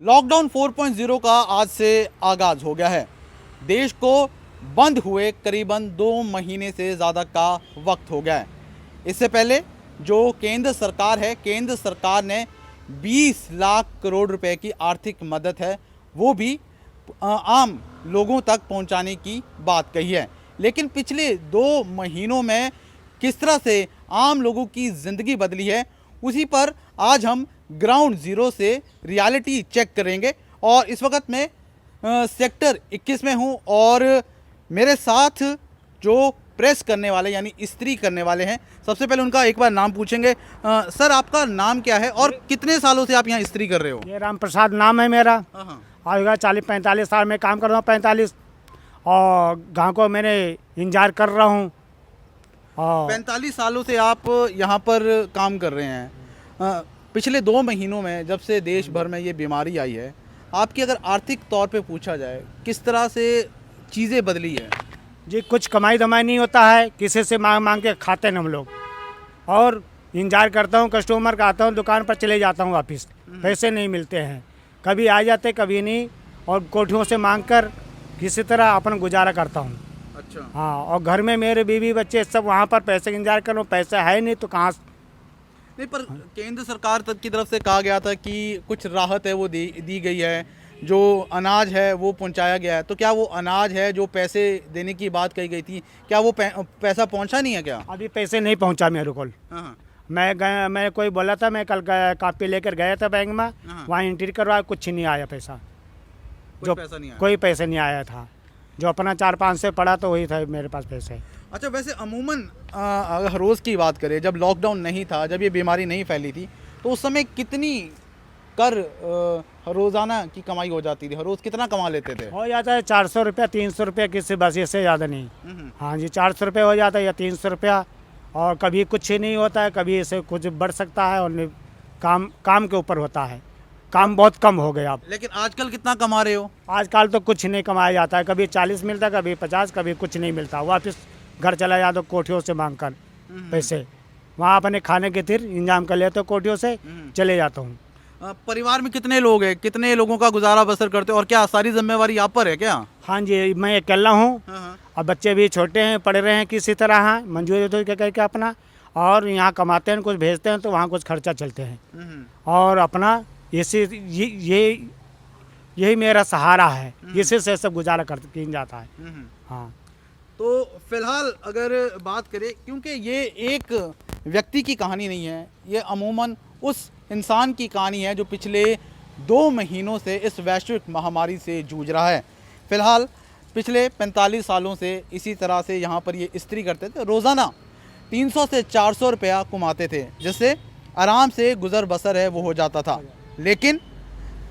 Lockdown 4.0 का आज से आगाज हो गया है। देश को बंद हुए करीबन 2 महीने से ज़्यादा का वक्त हो गया है। इससे पहले जो केंद्र सरकार है, केंद्र सरकार ने 20 लाख करोड़ रुपए की आर्थिक मदद है वो भी आम लोगों तक पहुंचाने की बात कही है। लेकिन पिछले 2 महीनों में किस तरह से आम लोगों की ज़िंदगी बदली है, उसी पर आज हम ग्राउंड ज़ीरो से रियलिटी चेक करेंगे। और इस वक्त मैं सेक्टर 21 में हूं और मेरे साथ जो प्रेस करने वाले यानी इस्त्री करने वाले हैं, सबसे पहले उनका एक बार नाम पूछेंगे। सर, आपका नाम क्या है और कितने सालों से आप यहाँ इस्त्री कर रहे हो? ये राम प्रसाद नाम है मेरा। आएगा 40-45 साल में काम कर रहा हूँ, 45, और गाँव को मैंने इंतजार कर रहा हूँ। 45 सालों से आप यहाँ पर काम कर रहे हैं। पिछले 2 महीनों में जब से देश भर में ये बीमारी आई है, आपकी अगर आर्थिक तौर पे पूछा जाए किस तरह से चीज़ें बदली है? जी, कुछ कमाई धमाई नहीं होता है, किसी से मांग मांग के खाते हैं हम लोग। और इंतजार करता हूँ, कस्टमर का आता हूँ, दुकान पर चले जाता हूँ वापस, पैसे नहीं मिलते हैं, कभी आ जाते कभी नहीं, और कोठियों से मांग कर किसी तरह अपन गुजारा करता हूँ। अच्छा। हाँ, और घर में मेरे बीवी बच्चे सब वहाँ पर पैसे का इंतजार कर रहा हूँ, पैसा है नहीं तो कहाँ से? नहीं, पर केंद्र सरकार तक की तरफ से कहा गया था कि कुछ राहत है वो दी गई है, जो अनाज है वो पहुंचाया गया है। तो क्या वो अनाज है जो पैसे देने की बात कही गई थी, क्या वो पैसा पहुंचा नहीं है क्या? अभी पैसे नहीं पहुंचा मेरे को। हाँ। मैं कोई बोला था, मैं कल कापी लेकर गया था बैंक में, वहाँ एंट्री करवाया, कुछ नहीं आया पैसा। कोई पैसे नहीं आया था। जो अपना 4-5 से पड़ा तो वही था मेरे पास पैसे। अच्छा, वैसे अमूमन अगर रोज़ की बात करें, जब लॉकडाउन नहीं था, जब ये बीमारी नहीं फैली थी, तो उस समय कितनी कर रोज़ाना की कमाई हो जाती थी? हर रोज़ कितना कमा लेते थे? हो जाता है 400 रुपया, 300 रुपया, किसी बस, इससे ज़्यादा नहीं। हाँ जी, 400 रुपये हो जाता है या 300 रुपया। और कभी कुछ ही नहीं होता है, कभी इससे कुछ बढ़ सकता है, और काम के ऊपर होता है। काम बहुत कम हो गया अब। लेकिन आजकल कितना कमा रहे हो? आजकल तो कुछ नहीं कमाया जाता है, कभी 40 मिलता, कभी 50, कभी कुछ नहीं मिलता। वापस घर चला जाता कोठियों से मांग कर पैसे, वहाँ अपने खाने के फिर इंतजाम कर लेते, कोठियों से चले जाता हूँ। परिवार में कितने लोग हैं, कितने लोगों का गुजारा बसर करते हो और क्या सारी जिम्मेवारी आप पर है क्या? हाँ जी, मैं अकेला हूँ, और बच्चे भी छोटे हैं, पढ़ रहे हैं किसी तरह, हाँ, मंजूरी तो करके अपना, और यहाँ कमाते हैं, कुछ भेजते हैं तो वहाँ कुछ खर्चा चलते हैं, और अपना यही मेरा सहारा है, इसी से सब गुजारा किया जाता है। हाँ, तो फिलहाल अगर बात करें, क्योंकि ये एक व्यक्ति की कहानी नहीं है, ये अमूमन उस इंसान की कहानी है जो पिछले 2 महीनों से इस वैश्विक महामारी से जूझ रहा है। फ़िलहाल पिछले 45 सालों से इसी तरह से यहाँ पर ये इस्त्री करते थे। रोज़ाना 300 से 400 रुपया कमाते थे, जिससे आराम से गुज़र बसर है वो हो जाता था। लेकिन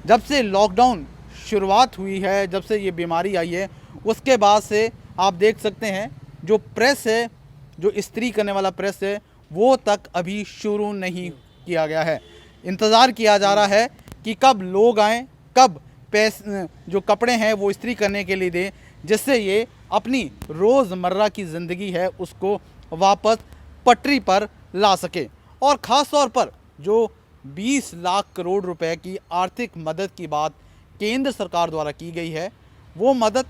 जब से लॉकडाउन शुरुआत हुई है, जब से ये बीमारी आई है, उसके बाद से आप देख सकते हैं जो प्रेस है, जो इस्त्री करने वाला प्रेस है, वो तक अभी शुरू नहीं किया गया है। इंतज़ार किया जा रहा है कि कब लोग आएँ, कब जो कपड़े हैं वो इस्त्री करने के लिए दें, जिससे ये अपनी रोज़मर्रा की ज़िंदगी है उसको वापस पटरी पर ला सके। और ख़ास तौर पर जो 20 लाख करोड़ रुपए की आर्थिक मदद की बात केंद्र सरकार द्वारा की गई है, वो मदद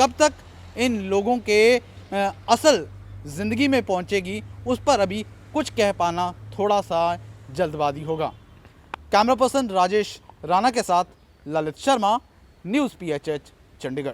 कब तक इन लोगों के असल ज़िंदगी में पहुंचेगी, उस पर अभी कुछ कह पाना थोड़ा सा जल्दबाजी होगा। कैमरा पर्सन राजेश राणा के साथ ललित शर्मा, न्यूज़ PHH, चंडीगढ़।